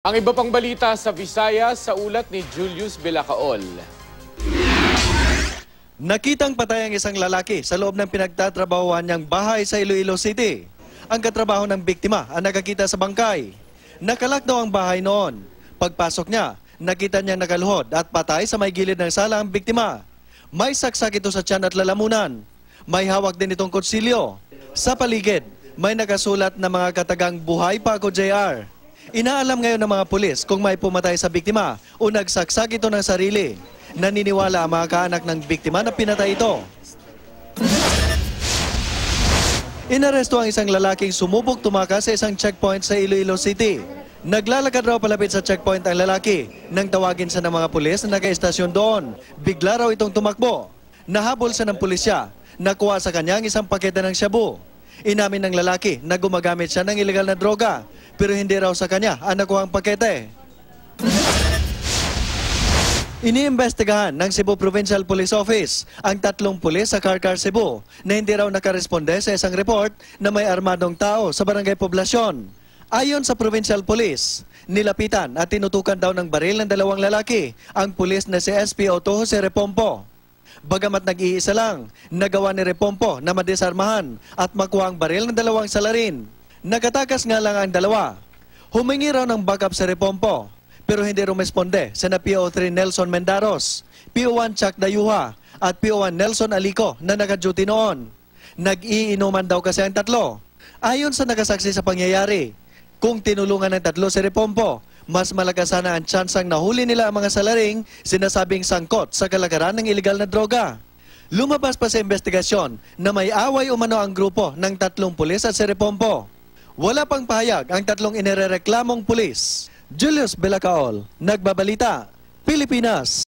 Ang iba pang balita sa Visayas sa ulat ni Julius Belacaol. Nakitang patay ang isang lalaki sa loob ng pinagtatrabahuhan niyang bahay sa Iloilo City. Ang katrabaho ng biktima ang nakakita sa bangkay. Nakalak daw ang bahay noon. Pagpasok niya, nakita niyang nakaluhod at patay sa may gilid ng sala ang biktima. May saksak ito sa tiyan at lalamunan. May hawak din itong kutsilyo. Sa paligid, may nakasulat na mga katagang "Buhay pa ako, JR". Inaalam ngayon ng mga pulis kung may pumatay sa biktima o nagsaksak ito ng sarili. Naniniwala ang mga kaanak ng biktima na pinatay ito. Inaresto ang isang lalaking sumubok tumakas sa isang checkpoint sa Iloilo City. Naglalakad raw palapit sa checkpoint ang lalaki nang tawagin siya ng mga pulis na naka-estasyon doon. Bigla raw itong tumakbo. Nahabol siya ng pulisya. Nakuha sa kanya ang isang pakete ng shabu. Inamin ng lalaki na gumagamit siya ng ilegal na droga, pero hindi raw sa kanya ang nakuha ang pakete. Iniimbestigahan ng Cebu Provincial Police Office ang 3 pulis sa Carcar, Cebu na hindi raw nakaresponde sa isang report na may armadong tao sa barangay Poblasyon. Ayon sa Provincial Police, nilapitan at tinutukan daw ng baril ng 2 lalaki ang pulis na si SP Otto Jose Repompo. Bagamat nag-iisa lang, nagawa ni Repompo na madesarmahan at makuha ang baril ng 2 salarin. Nagatakas nga lang ang 2. Humingi raw ng backup si Repompo, pero hindi rumesponde sa PO3 Nelson Mendaros, PO1 Chuck Dayuha at PO1 Nelson Alico na naka-duty noon. Nag-iinuman daw kasi ang 3. Ayon sa nakasaksi sa pangyayari, kung tinulungan ng 3 si Repompo, mas malakas sana ang tsansang nahuli nila ang mga salaring sinasabing sangkot sa kalakaran ng ilegal na droga. Lumabas pa sa investigasyon na may away umano ang grupo ng 3 pulis at si Repompo. Wala pang pahayag ang 3 inirereklamong pulis. Julius Belacaol, Nagbabalita, Pilipinas.